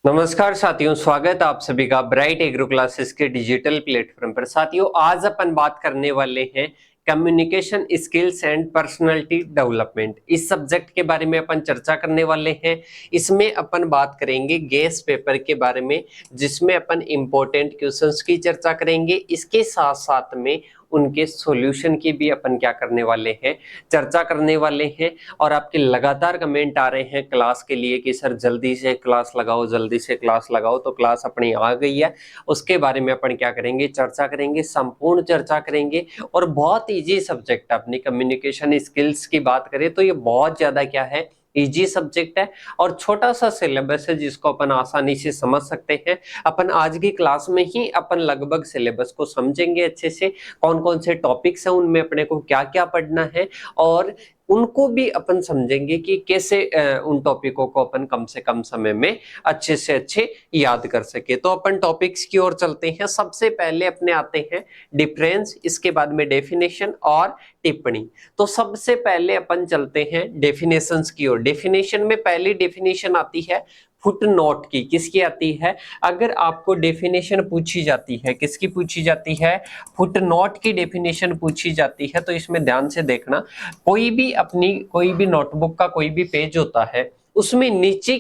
नमस्कार साथियों, स्वागत है आप सभी का ब्राइट एग्रो क्लासेस के डिजिटल प्लेटफॉर्म पर। साथियों, आज अपन बात करने वाले हैं communication skills and personality development. इस सब्जेक्ट के बारे में अपन चर्चा करने वाले हैं। इसमें अपन बात करेंगे गेस पेपर के बारे में, जिसमें अपन इंपॉर्टेंट क्वेश्चंस की चर्चा करेंगे। इसके साथ साथ में उनके सॉल्यूशन की भी अपन क्या करने वाले हैं, चर्चा करने वाले हैं। और आपके लगातार कमेंट आ रहे हैं क्लास के लिए कि सर जल्दी से क्लास लगाओ, जल्दी से क्लास लगाओ। तो क्लास अपनी आ गई है, उसके बारे में अपन क्या करेंगे, चर्चा करेंगे, संपूर्ण चर्चा करेंगे। और बहुत इजी सब्जेक्ट, अपनी कम्युनिकेशन स्किल्स की बात करें तो ये बहुत ज्यादा क्या है, इजी सब्जेक्ट है। और छोटा सा सिलेबस है जिसको अपन आसानी से समझ सकते हैं। अपन आज की क्लास में ही अपन लगभग सिलेबस को समझेंगे अच्छे से, कौन कौन से टॉपिक्स हैं, उनमें अपने को क्या क्या पढ़ना है, और उनको भी अपन समझेंगे कि कैसे उन टॉपिकों को अपन कम से कम समय में अच्छे से अच्छे याद कर सके। तो अपन टॉपिक्स की ओर चलते हैं। सबसे पहले अपने आते हैं डिफरेंस, इसके बाद में डेफिनेशन और टिप्पणी। तो सबसे पहले अपन चलते हैं डेफिनेशंस की ओर। डेफिनेशन में पहली डेफिनेशन आती है फुट नोट की। किसकी आती है? अगर आपको डेफिनेशन पूछी जाती है, किसकी पूछी जाती है? फुट नोट की डेफिनेशन पूछी जाती है। तो इसमें ध्यान से देखना, कोई भी नोटबुक का कोई भी पेज होता है, उसमें नीचे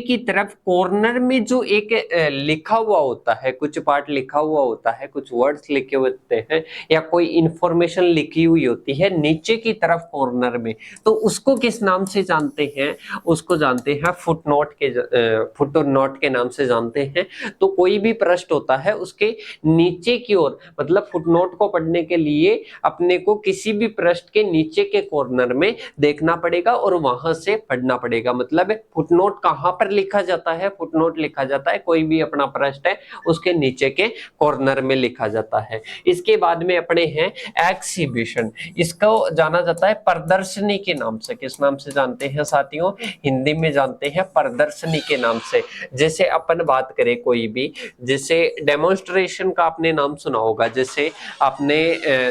की तरफ कॉर्नर में जो एक लिखा हुआ होता है, कुछ पार्ट लिखा हुआ होता है, कुछ वर्ड्स लिखे हुए होते हैं, या कोई इंफॉर्मेशन लिखी हुई होती है नीचे की तरफ कॉर्नर में, तो उसको किस नाम से जानते हैं? उसको जानते हैं फुट नोट के नाम से जानते हैं। तो कोई भी पृष्ठ होता है, उसके नीचे की ओर, मतलब फुटनोट को पढ़ने के लिए अपने को किसी भी पृष्ठ के नीचे के कॉर्नर में देखना पड़ेगा और वहां से पढ़ना पड़ेगा। मतलब फुटनोट कहां पर लिखा जाता है? फुटनोट लिखा जाता है कोई भी अपना पृष्ठ है उसके नीचे के कॉर्नर में लिखा जाता है। इसके बाद में अपने हैं एक्सिबिशन। इसको जाना जाता है प्रदर्शनी के नाम से। किस नाम से जानते हैं साथियों? हिंदी में जानते हैं प्रदर्शनी के नाम से। जैसे अपन बात करें कोई भी, जैसे डेमोन्स्ट्रेशन का आपने नाम सुना होगा। जैसे आपने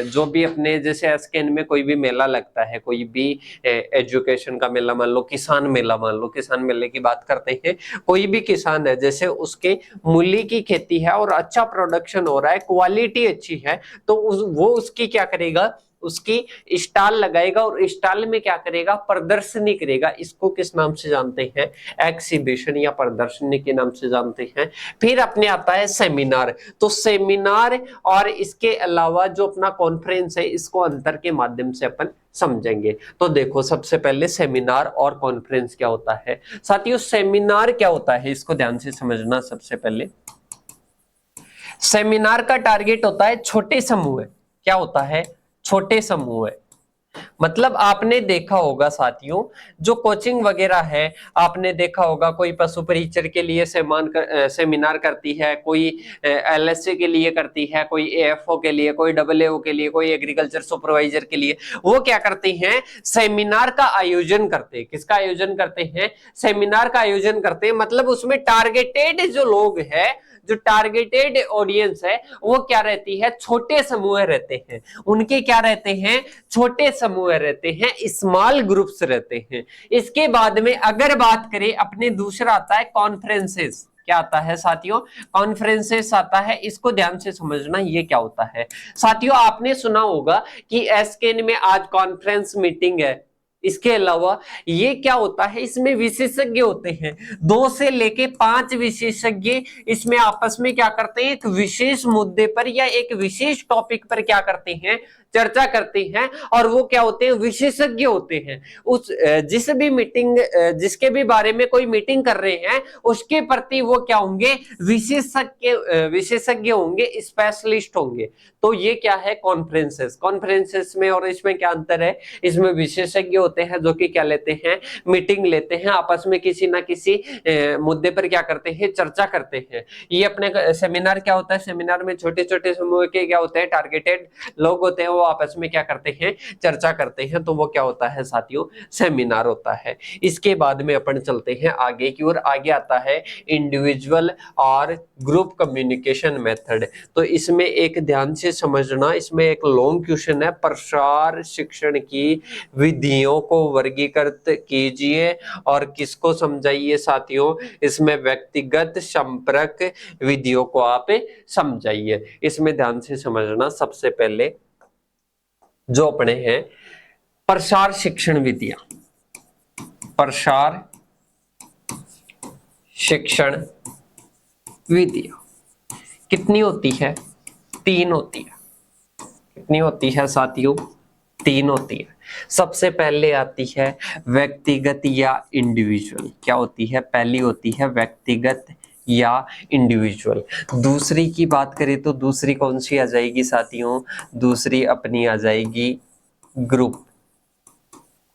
जो भी अपने जैसे एसकेएन में कोई भी मेला लगता है, कोई भी एजुकेशन का मेला, मान लो किसान मेला, मान लो किसान मेले की बात करते हैं। कोई भी किसान है, जैसे उसके मूली की खेती है और अच्छा प्रोडक्शन हो रहा है, क्वालिटी अच्छी है, तो वो उसकी क्या करेगा, उसकी स्टॉल लगाएगा और स्टॉल में क्या करेगा, प्रदर्शनी करेगा। इसको किस नाम से जानते हैं? एक्सिबिशन या प्रदर्शनी के नाम से जानते हैं। फिर अपने आता है सेमिनार। तो सेमिनार और इसके अलावा जो अपना कॉन्फ्रेंस है, इसको अंतर के माध्यम से अपन समझेंगे। तो देखो, सबसे पहले सेमिनार और कॉन्फ्रेंस क्या होता है। साथियों, सेमिनार क्या होता है इसको ध्यान से समझना। सबसे पहले सेमिनार का टारगेट होता है छोटे समूह है। क्या होता है? छोटे समूह है। मतलब आपने देखा होगा साथियों, जो कोचिंग वगैरह है, आपने देखा होगा कोई पशु परिचर के लिए सेमिनार करती है, कोई एलएससी के लिए करती है, कोई एएफओ के लिए, कोई डबलएओ के लिए, कोई एग्रीकल्चर सुपरवाइजर के लिए। वो क्या करती हैं? सेमिनार का आयोजन करते हैं। किसका आयोजन करते हैं? सेमिनार का आयोजन करते हैं। मतलब उसमें टारगेटेड जो लोग हैं, जो टारगेटेड ऑडियंस है, वो क्या रहती है, छोटे समूह रहते हैं। उनके क्या रहते हैं? छोटे समूह रहते हैं, स्मॉल ग्रुप्स रहते हैं। इसके बाद में अगर बात करें अपने, दूसरा आता है कॉन्फ्रेंसेस। क्या आता है साथियों? कॉन्फ्रेंसेस आता है। इसको ध्यान से समझना, ये क्या होता है। साथियों, आपने सुना होगा कि एसकेएन में आज कॉन्फ्रेंस मीटिंग है। इसके अलावा ये क्या होता है, इसमें विशेषज्ञ होते हैं, 2 से लेके 5 विशेषज्ञ इसमें आपस में क्या करते हैं, एक विशेष मुद्दे पर या एक विशेष टॉपिक पर क्या करते हैं, चर्चा करते हैं। और वो क्या होते हैं? विशेषज्ञ होते हैं। उस जिस भी मीटिंग, जिसके भी बारे में कोई मीटिंग कर रहे हैं, उसके प्रति वो क्या होंगे? विशेषज्ञ होंगे, स्पेशलिस्ट होंगे। तो ये क्या है? कॉन्फ्रेंसेस में और इसमें क्या अंतर है? इसमें विशेषज्ञ होते हैं जो कि क्या लेते हैं, मीटिंग लेते हैं, आपस में किसी ना किसी मुद्दे पर क्या करते हैं, चर्चा करते हैं। ये अपने सेमिनार क्या होता है? सेमिनार में छोटे छोटे समूह के क्या होते हैं, टारगेटेड लोग होते हैं, वो आपस में क्या करते हैं, चर्चा करते हैं, तो वो क्या होता है साथियों, सेमिनार होता है। इसके बाद में अपन चलते हैं आगे की ओर। आगे आता है इंडिविजुअल और ग्रुप कम्युनिकेशन मेथड। तो इसमें एक ध्यान से समझना, इसमें एक लॉन्ग क्वेश्चन है, प्रसार शिक्षण की विधियों को वर्गीकृत कीजिए और किसको समझाइए साथियों, इसमें व्यक्तिगत संपर्क विधियों को आप समझाइए। इसमें ध्यान से समझना, सबसे पहले जो अपने हैं प्रसार शिक्षण विधियां, प्रसार शिक्षण विधियां कितनी होती है, 3 होती है। कितनी होती है साथियों, 3 होती है। सबसे पहले आती है व्यक्तिगत या इंडिविजुअल। क्या होती है, पहली होती है व्यक्तिगत या इंडिविजुअल। दूसरी की बात करें तो दूसरी कौन सी आ जाएगी साथियों, दूसरी अपनी आ जाएगी ग्रुप।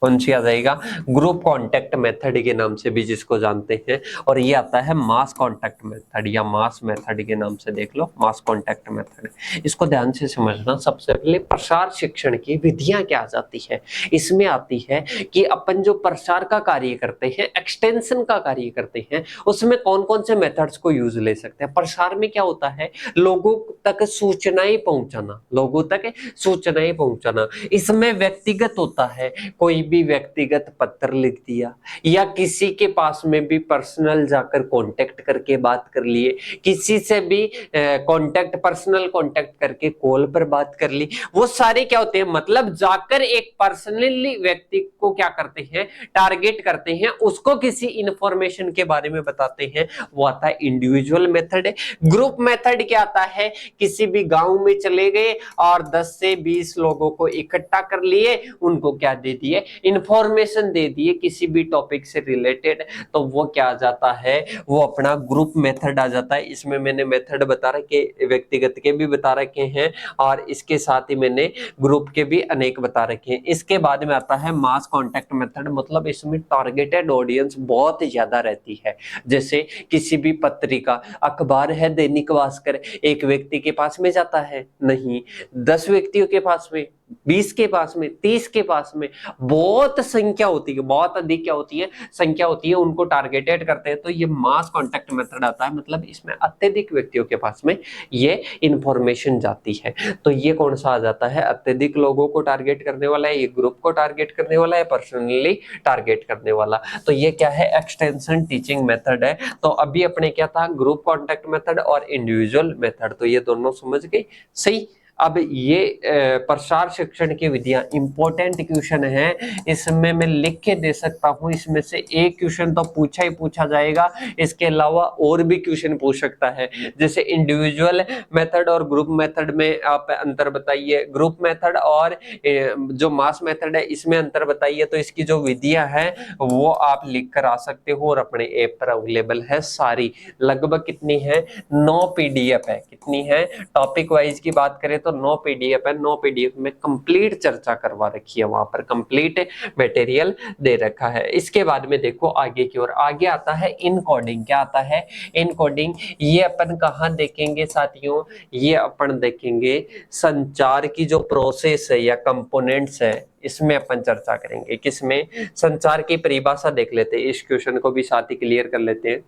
कौन सी आ जाएगा, ग्रुप कांटेक्ट मेथड के नाम से भी जिसको जानते हैं। और ये आता है मास कांटेक्ट मेथड या मास मेथड के नाम से देख लो, मास कांटेक्ट मेथड। इसको ध्यान से समझना। सबसे पहले प्रसार शिक्षण की विधियां क्या आ जाती है, इसमें आती है कि अपन जो प्रसार का कार्य करते हैं, एक्सटेंशन का कार्य करते हैं, उसमें कौन कौन से मेथड्स को यूज ले सकते हैं। प्रसार में क्या होता है, लोगों तक सूचनाएं पहुंचाना, लोगों तक सूचनाएं पहुंचाना। इसमें व्यक्तिगत होता है, कोई भी व्यक्तिगत पत्र लिख दिया, या किसी के पास में भी पर्सनल जाकर कांटेक्ट करके बात कर लिए, किसी से भी कांटेक्ट, पर्सनल कांटेक्ट करके कॉल पर बात कर ली। वो सारे क्या होते हैं, मतलब जाकर एक पर्सनली व्यक्ति को क्या करते हैं, टारगेट करते हैं, उसको किसी इंफॉर्मेशन के बारे में बताते हैं। वो आता है इंडिविजुअल मेथड है। ग्रुप मेथड क्या आता है, किसी भी गांव में चले गए और 10 से 20 लोगों को इकट्ठा कर लिए, उनको क्या दे दिए, इंफॉर्मेशन दे दिए किसी भी टॉपिक से रिलेटेड, तो वो क्या आ जाता है, वो अपना ग्रुप मेथड आ जाता है। इसमें मैंने मेथड बता रखे, व्यक्तिगत के भी बता रखे हैं और इसके साथ ही मैंने ग्रुप के भी अनेक बता रखे हैं। इसके बाद में आता है मास कांटेक्ट मेथड, मतलब इसमें टारगेटेड ऑडियंस बहुत ज्यादा रहती है। जैसे किसी भी पत्रिका, अखबार है दैनिक भास्कर, एक व्यक्ति के पास में जाता है नहीं, 10 व्यक्तियों के पास में, 20 के पास में, 30 के पास में, बहुत संख्या होती है, बहुत अधिक क्या होती है, संख्या होती है, उनको टारगेटेड करते हैं। तो ये मास कांटेक्ट मेथड आता है, मतलब इसमें अत्यधिक व्यक्तियों के पास में ये इंफॉर्मेशन जाती है। तो ये कौन सा आ जाता है, अत्यधिक लोगों को टारगेट करने वाला है, ये ग्रुप को टारगेट करने वाला है, पर्सनली टारगेट करने वाला। तो ये क्या है, एक्सटेंशन टीचिंग मेथड है। तो अभी अपने क्या था, ग्रुप कांटेक्ट मेथड और इंडिविजुअल मेथड, तो ये दोनों समझ गए, सही। अब ये प्रसार शिक्षण की विधियां इंपॉर्टेंट क्वेश्चन है, इसमें मैं लिख के दे सकता हूं, इसमें से एक क्वेश्चन तो पूछा ही पूछा जाएगा, इसके अलावा और भी क्वेश्चन पूछ सकता है। जैसे इंडिविजुअल मेथड और ग्रुप मेथड में आप अंतर बताइए, ग्रुप मेथड और जो मास मेथड है इसमें अंतर बताइए। तो इसकी जो विधियां हैं वो आप लिख कर आ सकते हो और अपने ऐप पर अवेलेबल है सारी, लगभग कितनी है, 9 पीडीएफ है। कितनी है, टॉपिक वाइज की बात करें तो 9 पीडीएफ है। 9 पीडीएफ में कंप्लीट चर्चा करवा रखी है, वहां पर कंप्लीट मटेरियल दे रखा है। इसके बाद में देखो आगे की ओर, आगे आता है इनकोडिंग। क्या आता है, इनकोडिंग। ये अपन कहाँ देखेंगे साथियों, ये अपन देखेंगे संचार की जो प्रोसेस है या कंपोनेंट्स है, इसमें अपन चर्चा करेंगे। किसमें, संचार की परिभाषा देख लेते हैं, इस क्वेश्चन को भी साथ ही क्लियर कर लेते हैं।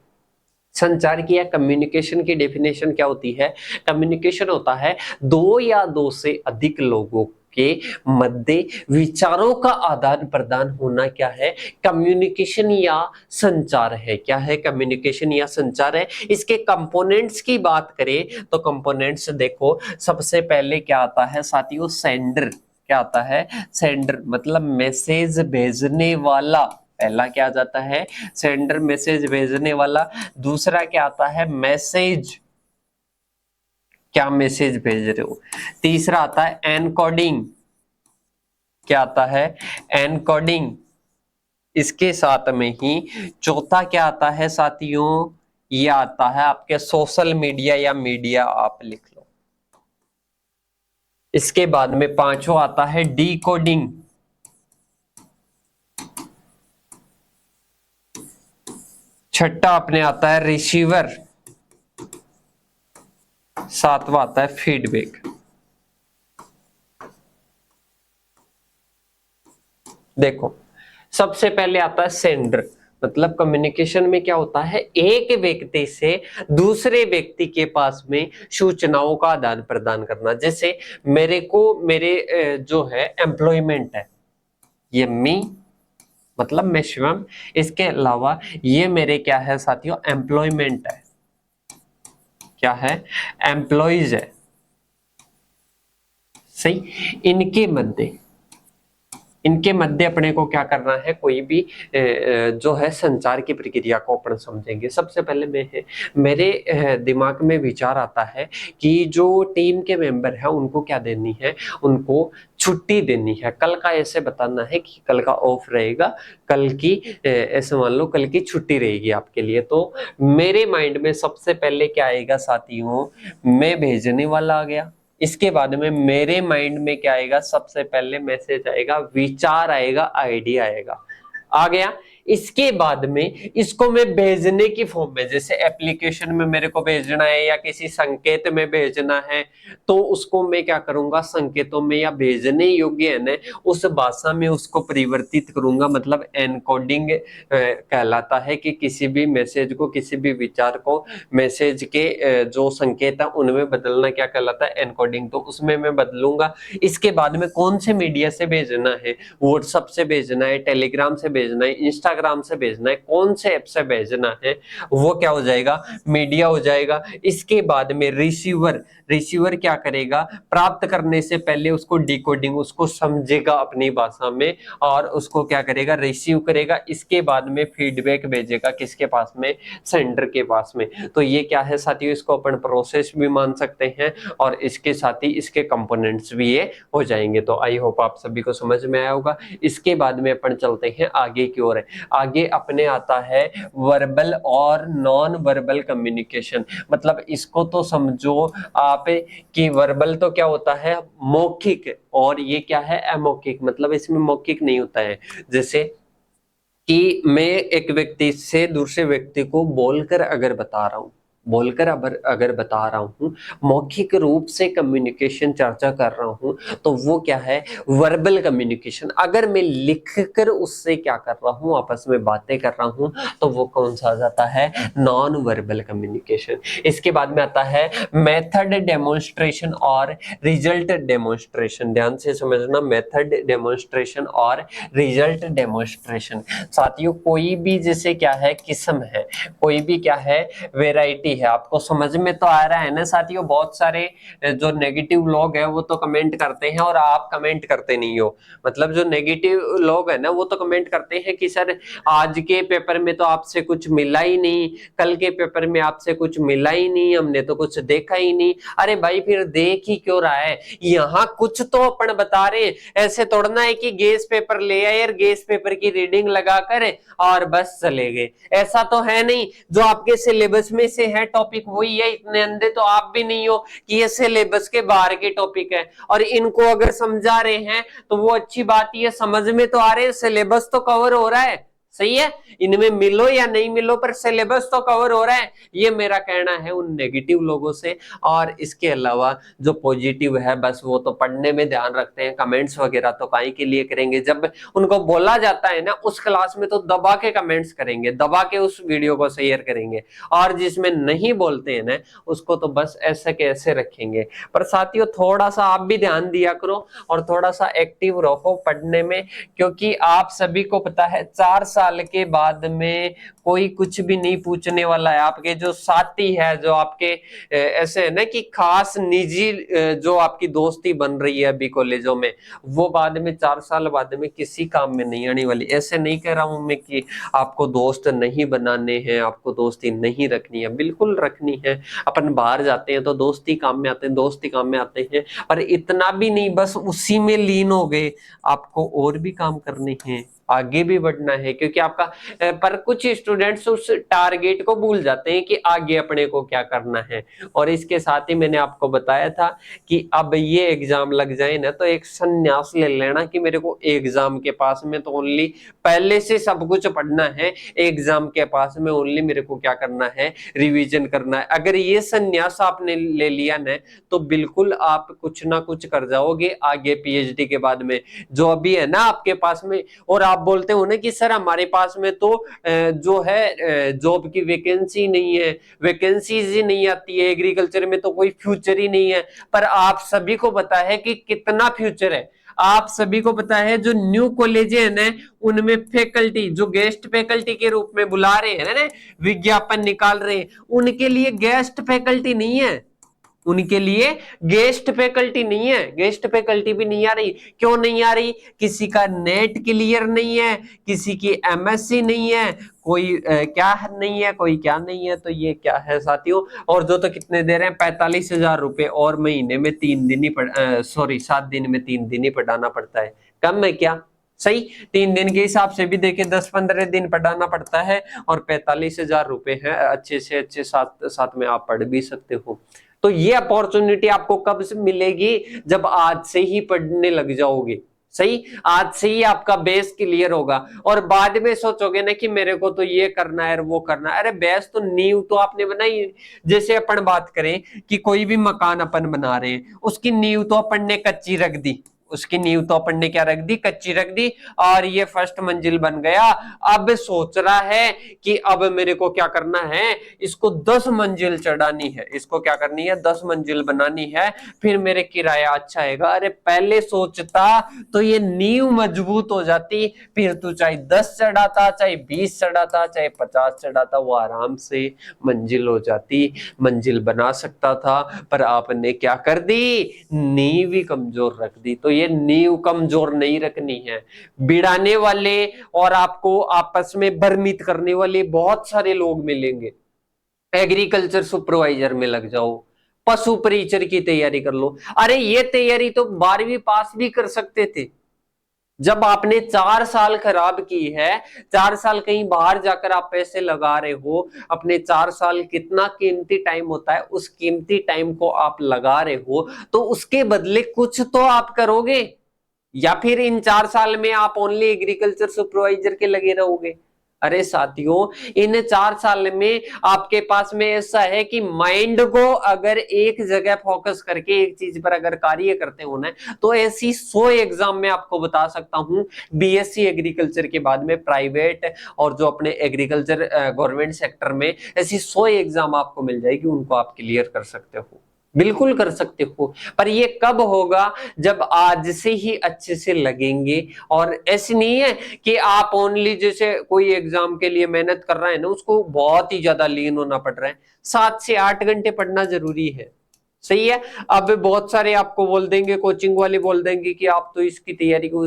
संचार की या कम्युनिकेशन की डेफिनेशन क्या होती है, कम्युनिकेशन होता है 2 या 2 से अधिक लोगों के मध्य विचारों का आदान प्रदान होना। क्या है, कम्युनिकेशन या संचार है। क्या है, कम्युनिकेशन या संचार है। इसके कंपोनेंट्स की बात करें तो कंपोनेंट्स देखो, सबसे पहले क्या आता है साथियों, सेंडर। क्या आता है, सेंडर, मतलब मैसेज भेजने वाला। पहला क्या आ जाता है, सेंडर, मैसेज भेजने वाला। दूसरा क्या आता है, मैसेज, क्या मैसेज भेज रहे हो। तीसरा आता है एनकोडिंग। क्या आता है, एनकोडिंग। इसके साथ में ही चौथा क्या आता है साथियों, ये आता है आपके सोशल मीडिया या मीडिया, आप लिख लो। इसके बाद में पांचवा आता है डीकोडिंग। छठा अपने आता है रिसीवर। सातवां आता है फीडबैक। देखो, सबसे पहले आता है सेंडर। मतलब कम्युनिकेशन में क्या होता है, एक व्यक्ति से दूसरे व्यक्ति के पास में सूचनाओं का आदान प्रदान करना। जैसे मेरे को मेरे जो है एम्प्लॉयमेंट है, ये मी मतलब मैं शिवम, इसके अलावा ये मेरे क्या है साथियों, एम्प्लॉयमेंट है, क्या है, एम्प्लॉइज है, सही। इनके मध्य अपने को क्या करना है, कोई भी जो है संचार की प्रक्रिया को अपन समझेंगे। सबसे पहले मेरे दिमाग में विचार आता है कि जो टीम के मेंबर है उनको क्या देनी है, उनको छुट्टी देनी है। कल का ऐसे बताना है कि कल का ऑफ रहेगा, कल की ऐसे मान लो कल की छुट्टी रहेगी आपके लिए। तो मेरे माइंड में सबसे पहले क्या आएगा साथियों, मैं भेजने वाला आ गया। इसके बाद में मेरे माइंड में क्या आएगा, सबसे पहले मैसेज आएगा, विचार आएगा, आइडिया आएगा, आ गया। इसके बाद में इसको मैं भेजने की फॉर्म में, जैसे एप्लीकेशन में मेरे को भेजना है या किसी संकेत में भेजना है, तो उसको मैं क्या करूंगा, संकेतों में या भेजने योग्य है ना उस भाषा में उसको परिवर्तित करूंगा। मतलब एनकोडिंग कहलाता है कि किसी भी मैसेज को, किसी भी विचार को मैसेज के जो संकेत है उनमें बदलना क्या कहलाता है, एनकोडिंग। तो उसमें मैं बदलूंगा। इसके बाद में कौन से मीडिया से भेजना है, व्हाट्सएप से भेजना है, टेलीग्राम से भेजना है, इंस्टाग्राम से भेजना है, कौन से ऐप से भेजना है, वो क्या हो जाएगा, मीडिया हो जाएगा। इसके बाद में रिसीवर क्या करेगा, प्राप्त करने से पहले उसको डिकोडिंग, उसको समझेगा अपनी भाषा में और उसको क्या करेगा, रिसीव करेगा। इसके बाद में फीडबैक भेजेगा किसके पास में, सेंडर के पास में। तो ये क्या है साथियों, इसको अपन प्रोसेस भी मान सकते हैं और इसके साथ ही इसके कंपोनेंट्स भी ये हो जाएंगे। तो आई होप आप सभी को समझ में आया होगा। इसके बाद में अपन चलते हैं आगे की ओर। आगे अपने आता है वर्बल और नॉन वर्बल कम्युनिकेशन। मतलब इसको तो समझो आप कि वर्बल तो क्या होता है, मौखिक, और ये क्या है, अमौखिक। मतलब इसमें मौखिक नहीं होता है। जैसे कि मैं एक व्यक्ति से दूसरे व्यक्ति को बोलकर अगर बता रहा हूं, अगर बता रहा हूं, मौखिक रूप से कम्युनिकेशन चर्चा कर रहा हूं, तो वो क्या है, वर्बल कम्युनिकेशन। अगर मैं लिखकर उससे क्या कर रहा हूं, आपस में बातें कर रहा हूं, तो वो कौन सा आ जाता है, नॉन वर्बल कम्युनिकेशन। इसके बाद में आता है मेथड डेमोन्स्ट्रेशन और रिजल्ट डेमोन्स्ट्रेशन। ध्यान से समझना, मेथड डेमोन्स्ट्रेशन और रिजल्ट डेमोन्स्ट्रेशन। साथियों कोई भी जैसे क्या है, किस्म है, कोई भी क्या है, वेराइटी है। आपको समझ में तो आ रहा है ना साथियों। बहुत सारे जो नेगेटिव लोग हैं वो तो कमेंट करते हैं और आप कमेंट करते नहीं हो। मतलब जो नेगेटिव लोग हैं ना वो तो कमेंट करते हैं कि सर आज के पेपर में तो आपसे कुछ मिला ही नहीं, कल के पेपर में आपसे कुछ मिला ही नहीं, हमने तो कुछ देखा ही नहीं। अरे भाई फिर देख ही क्यों रहा है, यहाँ कुछ तो अपन बता रहे हैं। ऐसे तोड़ना है कि गेस पेपर ले आए और गेस पेपर की रीडिंग लगाकर और बस चले गए, ऐसा तो है नहीं। जो आपके सिलेबस में से है टॉपिक वही है। इतने अंधे तो आप भी नहीं हो कि ये सिलेबस के बाहर के टॉपिक है, और इनको अगर समझा रहे हैं तो वो अच्छी बात, ये समझ में तो आ रहे हैं, सिलेबस तो कवर हो रहा है, सही है। इनमें मिलो या नहीं मिलो पर सिलेबस तो कवर हो रहा है, ये मेरा कहना है उन नेगेटिव लोगों से। और इसके अलावा जो पॉजिटिव है बस वो तो पढ़ने में ध्यान रखते हैं, कमेंट्स वगैरह तो काहे के लिए करेंगे। जब उनको बोला जाता है ना उस क्लास में तो दबा के कमेंट्स करेंगे, दबा के उस वीडियो को शेयर करेंगे, और जिसमें नहीं बोलते हैं ना उसको तो बस ऐसे के ऐसे रखेंगे। पर साथियों थोड़ा सा आप भी ध्यान दिया करो और थोड़ा सा एक्टिव रहो पढ़ने में, क्योंकि आप सभी को पता है 4 साल के बाद में कोई कुछ भी नहीं पूछने वाला है। आपके जो साथी है, जो आपके ऐसे है ना कि खास निजी जो आपकी दोस्ती बन रही है अभी कॉलेजों में, वो बाद में 4 साल बाद में किसी काम में नहीं आने वाली। ऐसे नहीं कह रहा हूं मैं कि आपको दोस्त नहीं बनाने हैं, आपको दोस्ती नहीं रखनी है, बिल्कुल रखनी है। अपन बाहर जाते हैं तो दोस्ती काम में आते हैं, दोस्ती काम में आते हैं, पर इतना भी नहीं बस उसी में लीन हो गए। आपको और भी काम करने हैं, आगे भी बढ़ना है, क्योंकि आपका पर कुछ स्टूडेंट्स उस टारगेट को भूल जाते हैं कि आगे अपने को क्या करना है। और इसके साथ ही मैंने आपको बताया था कि अब ये एग्जाम लग जाए ना तो एक संन्यास ले लेना कि मेरे को एग्जाम के पास में तो ओनली पहले से सब कुछ पढ़ना है, एग्जाम के पास में ओनली मेरे को क्या करना है, रिवीजन करना है। अगर ये संन्यास आपने ले लिया ना तो बिल्कुल आप कुछ ना कुछ कर जाओगे आगे पीएचडी के बाद में। जो अभी है ना आपके पास में, और आप बोलते हो ना कि सर हमारे पास में तो जो है जॉब की वैकेंसी नहीं है, वैकेंसीज ही नहीं आती है, एग्रीकल्चर में तो कोई फ्यूचर ही नहीं है। पर आप सभी को पता है कि कितना फ्यूचर है। आप सभी को पता है जो न्यू कॉलेज है ना उनमें फैकल्टी जो गेस्ट फैकल्टी के रूप में बुला रहे हैं ना, विज्ञापन निकाल रहे हैं, उनके लिए गेस्ट फैकल्टी नहीं है, उनके लिए गेस्ट फैकल्टी नहीं है, गेस्ट फैकल्टी भी नहीं आ रही। क्यों नहीं आ रही? किसी का नेट क्लियर नहीं है, किसी की एमएससी नहीं है, कोई क्या नहीं है, कोई क्या नहीं है। तो ये क्या है साथियों? और जो तो कितने दे रहे हैं, 45,000 रुपए, और महीने में 3 दिन ही 7 दिन में 3 दिन ही पढ़ाना पड़ता है। कम है क्या? सही, 3 दिन के हिसाब से भी देखे 10-15 दिन पढ़ाना पड़ता है और 45,000 रुपए है, अच्छे से अच्छे साथ में आप पढ़ भी सकते हो। तो ये अपॉर्चुनिटी आपको कब से मिलेगी? जब आज से ही पढ़ने लग जाओगे। सही, आज से ही आपका बेस क्लियर होगा और बाद में सोचोगे ना कि मेरे को तो ये करना है वो करना है। अरे बेस तो नींव तो आपने बनाई। जैसे अपन बात करें कि कोई भी मकान अपन बना रहे हैं, उसकी नींव तो अपन ने कच्ची रख दी, उसकी नींव तो अपन ने क्या रख दी, कच्ची रख दी, और ये फर्स्ट मंजिल बन गया। अब सोच रहा है कि अब मेरे को क्या करना है, इसको 10 मंजिल चढ़ानी है, इसको क्या करनी है, 10 मंजिल बनानी है, फिर मेरे किराया अच्छा आएगा। अरे पहले सोचता तो ये नींव मजबूत हो जाती, फिर तू चाहे 10 चढ़ाता, चाहे 20 चढ़ाता, चाहे 50 चढ़ाता, वो आराम से मंजिल हो जाती, मंजिल बना सकता था। पर आपने क्या कर दी, नींव ही कमजोर रख दी। तो ये नींव कमजोर नहीं रखनी है। बिड़ाने वाले और आपको आपस में भ्रमित करने वाले बहुत सारे लोग मिलेंगे। एग्रीकल्चर सुपरवाइजर में लग जाओ, पशु परिचर की तैयारी कर लो। अरे ये तैयारी तो 12वीं पास भी कर सकते थे। जब आपने 4 साल खराब की है, 4 साल कहीं बाहर जाकर आप पैसे लगा रहे हो, अपने 4 साल कितना कीमती टाइम होता है, उस कीमती टाइम को आप लगा रहे हो, तो उसके बदले कुछ तो आप करोगे। या फिर इन 4 साल में आप ओनली एग्रीकल्चर सुपरवाइजर के लगे रहोगे? अरे साथियों, इन 4 साल में आपके पास में ऐसा है कि माइंड को अगर एक जगह फोकस करके एक चीज पर अगर कार्य करते हो ना, तो ऐसी 100 एग्जाम में आपको बता सकता हूं, बीएससी एग्रीकल्चर के बाद में प्राइवेट और जो अपने एग्रीकल्चर गवर्नमेंट सेक्टर में ऐसी 100 एग्जाम आपको मिल जाएगी, उनको आप क्लियर कर सकते हो, बिल्कुल कर सकते हो। पर ये कब होगा? जब आज से ही अच्छे से लगेंगे। और ऐसी नहीं है कि आप ओनली जैसे कोई एग्जाम के लिए मेहनत कर रहा है ना, उसको बहुत ही ज्यादा लीन होना पड़ रहा है। 7 से 8 घंटे पढ़ना जरूरी है। सही है। अब बहुत सारे आपको बोल देंगे, कोचिंग वाले बोल देंगे कि आप तो इसकी तैयारी को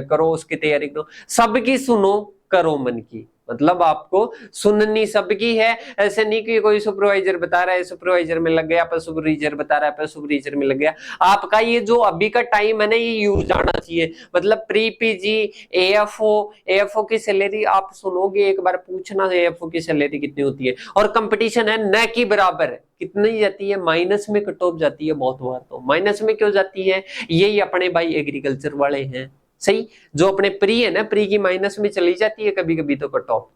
करो, उसकी तैयारी करो। सबकी सुनो, करो मन की। मतलब आपको सुननी सबकी है। ऐसे नहीं कि कोई सुपरवाइजर बता रहा है सुपरवाइजर में लग गया, पर सुपरवाइजर बता रहा है पर सुपरवाइजर में लग गया। आपका ये जो अभी का टाइम है ना, ये यूज जाना चाहिए। मतलब प्री पीजी, एएफओ की सैलरी आप सुनोगे, एक बार पूछना एएफओ की सैलरी कितनी होती है। और कंपटीशन है न की बराबर है। कितनी जाती है? माइनस में कट ऑफ जाती है बहुत बार। तो माइनस में क्यों जाती है? यही अपने भाई एग्रीकल्चर वाले हैं। सही, जो अपने प्री है ना, प्री की माइनस में चली जाती है कभी कभी तो कट ऑफ।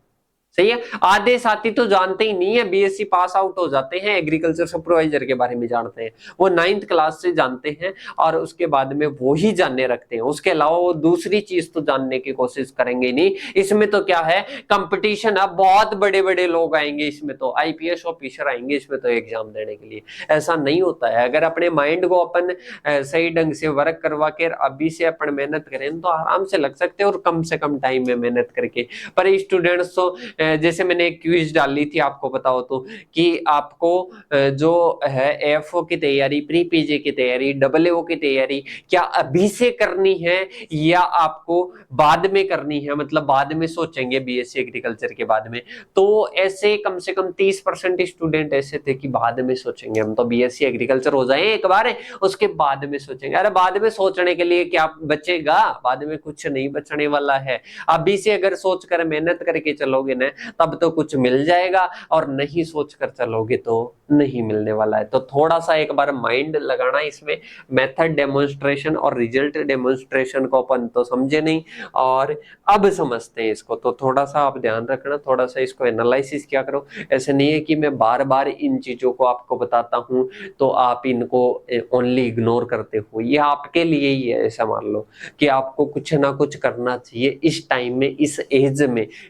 सही है। आधे साथी तो जानते ही नहीं है, बीएससी पास आउट हो जाते हैं, एग्रीकल्चर सुपरवाइजर के बारे में जानते हैं, वो 9th क्लास से जानते हैं और उसके बाद में वो ही जानने रखते हैं। उसके अलावा वो दूसरी चीज तो जानने की कोशिश करेंगे नहीं। इसमें तो क्या है, कंपटीशन है, बहुत बड़े बड़े लोग आएंगे इसमें, तो आईपीएस ऑफिसर आएंगे इसमें तो एग्जाम देने के लिए। ऐसा नहीं होता है। अगर अपने माइंड को अपन सही ढंग से वर्क करवा के अभी से अपन मेहनत करें तो आराम से लग सकते हैं, और कम से कम टाइम में मेहनत करके। पर स्टूडेंट्स तो जैसे मैंने एक क्विज डाली थी आपको पता हो तो, कि आपको जो है एएफओ की तैयारी, प्री पीजी की तैयारी, डबलएओ की तैयारी क्या अभी से करनी है या आपको बाद में करनी है, मतलब बाद में सोचेंगे बीएससी एग्रीकल्चर के बाद में। तो ऐसे कम से कम 30% स्टूडेंट ऐसे थे कि बाद में सोचेंगे, हम तो बीएससी एग्रीकल्चर हो जाए एक बार उसके बाद में सोचेंगे। अरे बाद में सोचने के लिए क्या बचेगा, बाद में कुछ नहीं बचने वाला है। अभी से अगर सोच कर मेहनत करके चलोगे ना तब तो कुछ मिल जाएगा, और नहीं सोच कर चलोगे तो नहीं मिलने वाला है। तो थोड़ा सा एक बार माइंड लगाना इसमें। मेथड डेमोन्स्ट्रेशन और रिजल्ट डेमोन्स्ट्रेशन को अपन तो समझे नहीं और अब समझते हैं इसको, तो थोड़ा सा आप ध्यान रखना, थोड़ा सा इसको एनालिसिस किया करो। ऐसे नहीं है कि मैं बार बार इन चीजों को आपको बताता हूं तो आप इनको ओनली इग्नोर करते हो, ये आपके लिए ही है। ऐसा मान लो कि आपको कुछ ना कुछ करना चाहिए इस टाइम में,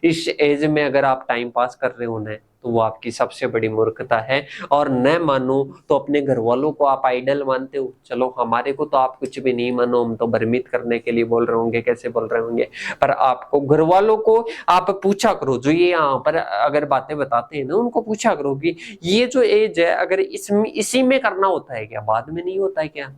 इस एज में अगर आप टाइम पास कर रहे हो ना तो वो आपकी सबसे बड़ी मूर्खता है। और न मानो तो अपने घर वालों को आप आइडल मानते हो, चलो हमारे को तो आप कुछ भी नहीं मानो, हम तो भ्रमित करने के लिए बोल रहे होंगे, कैसे बोल रहे होंगे, पर आपको घर वालों को आप पूछा करो, जो ये यहाँ पर अगर बातें बताते हैं ना उनको पूछा करो कि ये जो एज है अगर इसमें इसी में करना होता है क्या, बाद में नहीं होता है क्या।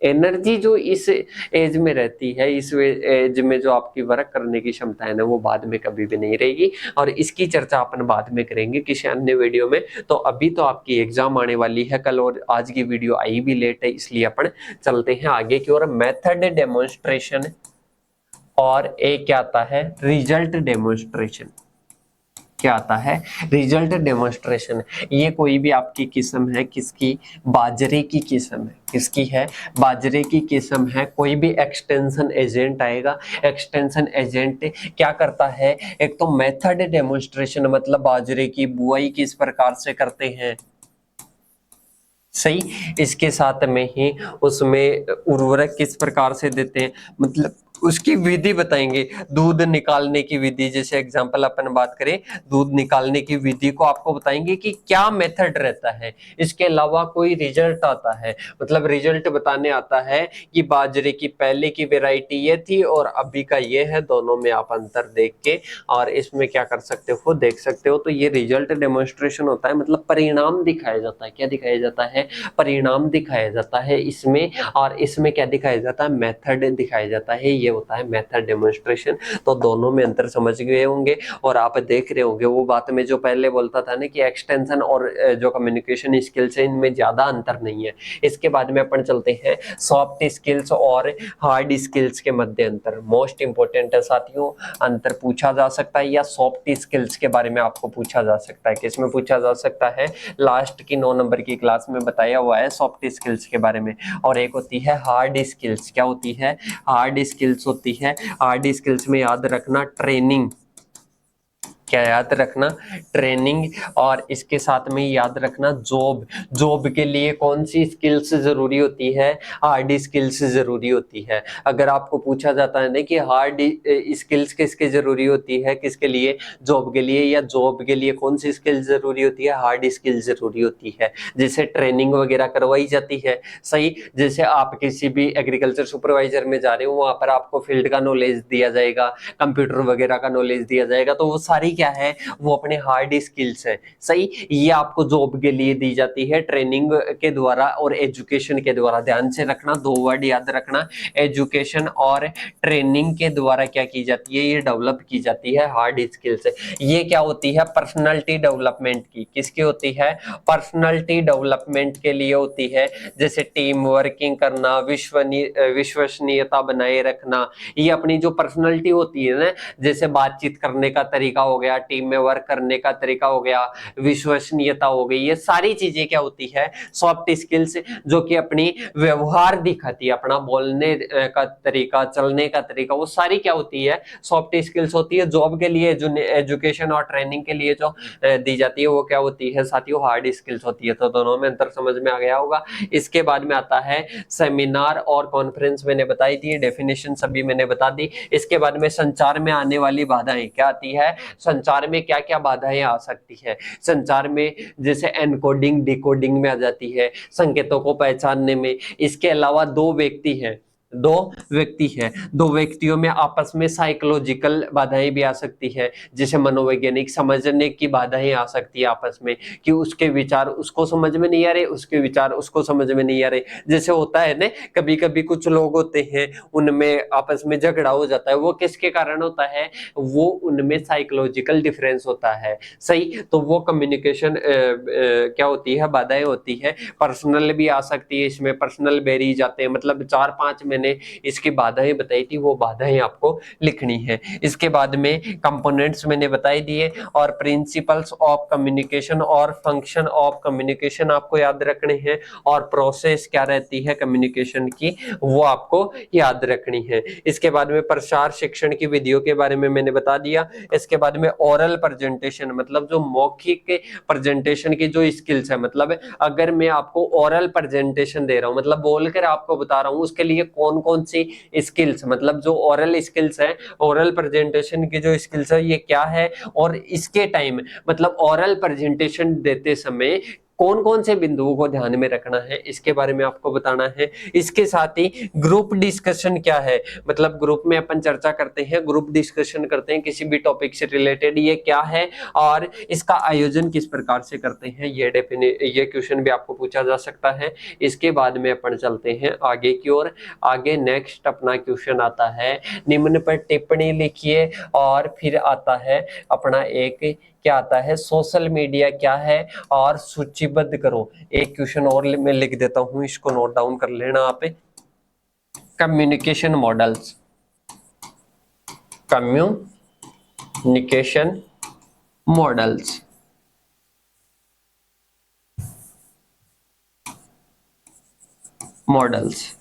एनर्जी जो इस एज में रहती है, इस एज में जो आपकी वर्क करने की क्षमता है ना वो बाद में कभी भी नहीं रहेगी। और इसकी चर्चा अपन बाद में करेंगे किसी अन्य वीडियो में। तो अभी तो आपकी एग्जाम आने वाली है कल, और आज की वीडियो आई भी लेट है, इसलिए अपन चलते हैं आगे की ओर। मेथड डेमोन्स्ट्रेशन और एक क्या आता है, रिजल्ट डेमोन्स्ट्रेशन। क्या आता है, रिजल्ट डेमोन्स्ट्रेशन। ये कोई भी आपकी किस्म है, किसकी, बाजरे की किस्म है, किसकी है, बाजरे की किस्म है। कोई भी एक्सटेंशन एजेंट आएगा, एक्सटेंशन एजेंट क्या करता है, एक तो मेथड डेमोन्स्ट्रेशन मतलब बाजरे की बुआई किस प्रकार से करते हैं, सही, इसके साथ में ही उसमें उर्वरक किस प्रकार से देते हैं, मतलब उसकी विधि बताएंगे। दूध निकालने की विधि, जैसे एग्जांपल अपन बात करें, दूध निकालने की विधि को आपको बताएंगे कि क्या मेथड रहता है। इसके अलावा कोई रिजल्ट आता है, मतलब रिजल्ट बताने आता है कि बाजरे की पहले की वैरायटी ये थी और अभी का ये है, दोनों में आप अंतर देख के और इसमें क्या कर सकते हो, देख सकते हो। तो ये रिजल्ट डेमोन्स्ट्रेशन होता है, मतलब परिणाम दिखाया जाता है। क्या दिखाया जाता है, परिणाम दिखाया जाता है इसमें। और इसमें क्या दिखाया जाता है, मेथड दिखाया जाता है, ये होता है मेथड डेमोन्स्ट्रेशन। तो दोनों में अंतर समझ गए होंगे और आप देख रहे होंगे वो बात में जो पहले बोलता था ना कि एक्सटेंशन और जो कम्युनिकेशन स्किल्स है इनमें ज्यादा अंतर नहीं है। इसके बाद में अपन चलते हैं सॉफ्ट स्किल्स और हार्ड स्किल्स के मध्य अंतर। मोस्ट इंपोर्टेंट है साथियों, अंतर पूछा जा सकता है या सॉफ्ट स्किल्स के बारे में आपको पूछा जा सकता है। किसमें पूछा जा सकता है, लास्ट की 9 नंबर की क्लास में बताया हुआ है सॉफ्ट स्किल्स के बारे में। और एक होती है हार्ड स्किल्स। क्या होती है, हार्ड स्किल्स होती है। हार्ड स्किल्स में याद रखना ट्रेनिंग, क्या याद रखना, ट्रेनिंग। और इसके साथ में याद रखना जॉब, जॉब के लिए कौन सी स्किल्स जरूरी होती है, हार्ड स्किल्स जरूरी होती है। अगर आपको पूछा जाता है ना कि हार्ड स्किल्स किसके जरूरी होती है, किसके लिए, जॉब के लिए, या जॉब के लिए कौन सी स्किल्स जरूरी होती है, हार्ड स्किल्स जरूरी होती है। जैसे ट्रेनिंग वगैरह करवाई जाती है, सही। जैसे आप किसी भी एग्रीकल्चर सुपरवाइजर में जा रहे हो, वहां पर आपको फील्ड का नॉलेज दिया जाएगा, कंप्यूटर वगैरह का नॉलेज दिया जाएगा, तो वो सारी क्या है, वो अपने हार्ड स्किल्स है, सही। ये आपको जॉब के लिए दी जाती है ट्रेनिंग के द्वारा और एजुकेशन के द्वारा। ध्यान से रखना, दो वर्ड याद रखना, एजुकेशन और ट्रेनिंग के द्वारा क्या की जाती है, ये डेवलप की जाती है हार्ड स्किल्स। ये क्या होती है, पर्सनालिटी डेवलपमेंट की, किसकी होती है, पर्सनालिटी डेवलपमेंट के लिए होती है। जैसे टीम वर्किंग करना, विश्वसनीयता बनाए रखना, ये अपनी जो पर्सनालिटी होती है ना, जैसे बातचीत करने का तरीका हो गया, टीम में वर्क करने का तरीका हो गया, विश्वसनीयता हो गई, ये सारी चीजें क्या होती है, सॉफ्ट स्किल्स, जो कि अपनी व्यवहार दिखाती है, अपना बोलने का तरीका, चलने का तरीका, वो सारी क्या होती है, सॉफ्ट स्किल्स होती है। जॉब के लिए जो एजुकेशन और ट्रेनिंग के लिए जो दी जाती है वो क्या होती है साथियों, हार्ड स्किल्स होती है। तो दोनों में अंतर समझ में आ गया होगा। इसके बाद में आता है सेमिनार और कॉन्फ्रेंस, मैंने बताई थी, डेफिनेशन सभी मैंने बता दी। इसके बाद में संचार में आने वाली बाधाएं क्या आती है, संचार में क्या क्या बाधाएं आ सकती है। संचार में जैसे एनकोडिंग डिकोडिंग में आ जाती है, संकेतों को पहचानने में। इसके अलावा दो व्यक्ति हैं, दो व्यक्ति है, दो व्यक्तियों में आपस में साइकोलॉजिकल बाधाएं भी आ सकती है, जैसे मनोवैज्ञानिक समझने की बाधाएं आ सकती है आपस में, कि उसके विचार उसको समझ में नहीं आ रहे, उसके विचार उसको समझ में नहीं आ रहे। जैसे होता है ना, कभी कभी कुछ लोग होते हैं उनमें आपस में झगड़ा हो जाता है, वो किसके कारण होता है, वो उनमें साइकोलॉजिकल डिफरेंस होता है, सही। तो वो कम्युनिकेशन क्या होती है, बाधाएं होती है। पर्सनल भी आ सकती है, इसमें पर्सनल बेरीज आते हैं, मतलब 4-5 मैंने इसकी बाधाएं बताई थी, वो बाधाएं आपको लिखनी है। इसके बाद में कंपोनेंट्स मैंने बताई दिए, और प्रिंसिपल्स ऑफ कम्युनिकेशन और फंक्शन ऑफ कम्युनिकेशन आपको याद रखने हैं, और प्रोसेस क्या रहती है कम्युनिकेशन की, वो आपको याद रखनी है। इसके बाद में प्रसार शिक्षण की विधियों के बारे में मैंने बता दिया। इसके बाद में ओरल प्रेजेंटेशन, मतलब जो मौखिक प्रेजेंटेशन की जो स्किल्स है, मतलब अगर मैं आपको ओरल प्रेजेंटेशन दे रहा हूं, मतलब बोलकर आपको बता रहा हूं, उसके लिए कौन कौन सी स्किल्स, मतलब जो ओरल स्किल्स है, ओरल प्रेजेंटेशन की जो स्किल्स है ये क्या है, और इसके टाइम मतलब ओरल प्रेजेंटेशन देते समय कौन कौन से बिंदुओं को ध्यान में रखना है, इसके बारे में आपको बताना है। इसके साथ ही ग्रुप डिस्कशन क्या है, मतलब ग्रुप में अपन चर्चा करते हैं, ग्रुप डिस्कशन करते हैं किसी भी टॉपिक से रिलेटेड, ये क्या है और इसका आयोजन किस प्रकार से करते हैं, ये क्वेश्चन भी आपको पूछा जा सकता है। इसके बाद में अपन चलते हैं आगे की ओर। आगे नेक्स्ट अपना क्वेश्चन आता है, निम्न पर टिप्पणी लिखिए, और फिर आता है अपना एक क्या आता है, सोशल मीडिया क्या है और सूचीबद्ध करो। एक क्वेश्चन और मैं लिख देता हूं, इसको नोट डाउन कर लेना आप। Communication models, communication models, models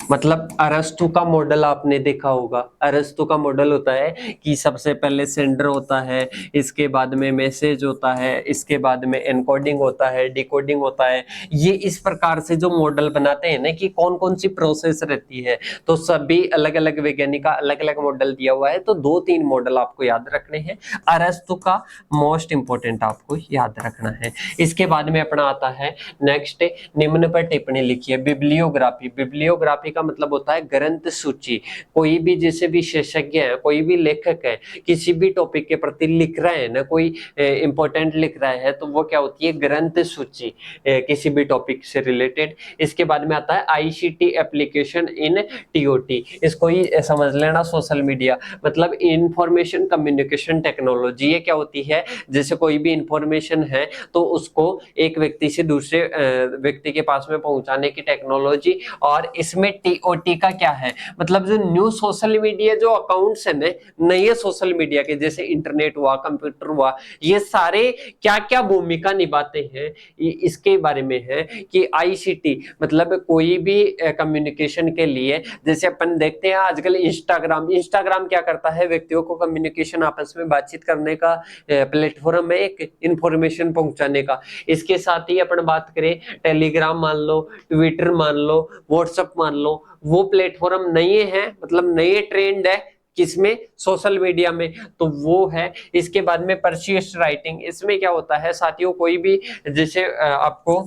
मतलब अरस्तु का मॉडल आपने देखा होगा। अरस्तु का मॉडल होता है कि सबसे पहले सेंडर होता है, इसके बाद में मैसेज होता है, इसके बाद में एनकोडिंग होता है, डिकोडिंग होता है। ये इस प्रकार से जो मॉडल बनाते हैं ना, कि कौन कौन सी प्रोसेस रहती है, तो सभी अलग अलग वैज्ञानिक का अलग अलग मॉडल दिया हुआ है, तो 2-3 मॉडल आपको याद रखने हैं। अरस्तु का मोस्ट इंपोर्टेंट आपको याद रखना है। इसके बाद में अपना आता है नेक्स्ट, निम्न पर टिप्पणी लिखिए। बिब्लियोग्राफी, बिब्लियोग्राफी का मतलब होता है ग्रंथ सूची। कोई भी जैसे विशेषज्ञ है, कोई भी लेखक है, किसी भी टॉपिक के प्रति लिख रहे हैं ना, कोई इंपॉर्टेंट लिख रहा है, तो वो क्या होती है, ग्रंथ सूची, किसी भी टॉपिक से रिलेटेड। इसके बाद में आता है आईसीटी एप्लीकेशन इन टीओटी, इसको ही समझ लेना, सोशल मीडिया मतलब इंफॉर्मेशन कम्युनिकेशन टेक्नोलॉजी। ये क्या होती है, जैसे कोई भी इंफॉर्मेशन है तो उसको एक व्यक्ति से दूसरे व्यक्ति के पास में पहुंचाने की टेक्नोलॉजी। और इसमें टीओटी का क्या है, मतलब जो न्यू सोशल मीडिया जो अकाउंट्स है नए सोशल मीडिया के, जैसे इंटरनेट हुआ, कंप्यूटर हुआ, ये सारे क्या क्या भूमिका निभाते हैं, इसके बारे में है। कि आईसीटी मतलब कोई भी कम्युनिकेशन के लिए, जैसे अपन देखते हैं आजकल इंस्टाग्राम क्या करता है, व्यक्तियों को कम्युनिकेशन आपस में बातचीत करने का प्लेटफॉर्म है, एक इंफॉर्मेशन पहुंचाने का। इसके साथ ही अपन बात करें, टेलीग्राम मान लो, ट्विटर मान लो, व्हाट्सएप मान लो, वो प्लेटफॉर्म नए हैं, मतलब नए ट्रेंड है किसमें, सोशल मीडिया में, तो वो है। इसके बाद में परसिस्ट राइटिंग, इसमें क्या होता है साथियों, कोई भी जैसे आपको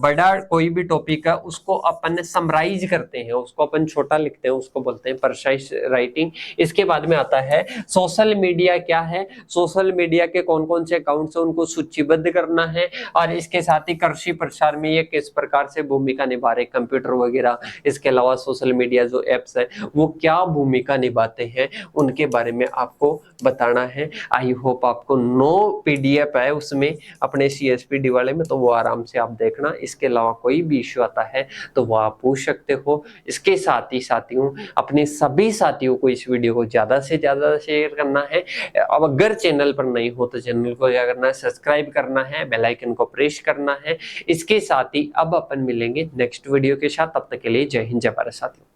बड़ा कोई भी टॉपिक है उसको अपन समराइज करते हैं, उसको अपन छोटा लिखते हैं, उसको बोलते हैं परसिस्ट राइटिंग। इसके बाद में आता है सोशल मीडिया क्या है, सोशल मीडिया के कौन कौन से अकाउंट्स हैं उनको सूचीबद्ध करना है। और इसके साथ ही कृषि प्रचार में ये किस प्रकार से भूमिका निभा रहे कंप्यूटर वगैरह, इसके अलावा सोशल मीडिया जो एप्स है वो क्या भूमिका निभाते हैं, उनके बारे में आपको बताना है। आई होप आपको 9 पीडीएफ है उसमें अपने सीएसपी वाले में, तो वो आराम से आप देखना। इसके अलावा कोई भी इश्यू आता है तो वो आप पूछ सकते हो। इसके साथ ही साथियों, अपने सभी साथियों को इस वीडियो को ज्यादा से ज्यादा शेयर करना है। अब अगर चैनल पर नहीं हो तो चैनल को क्या करना है, सब्सक्राइब करना है, बेल आइकन को प्रेस करना है। इसके साथ ही अब अपन मिलेंगे नेक्स्ट वीडियो के साथ, तब तक के लिए जय हिंद, जय भारत साथियों।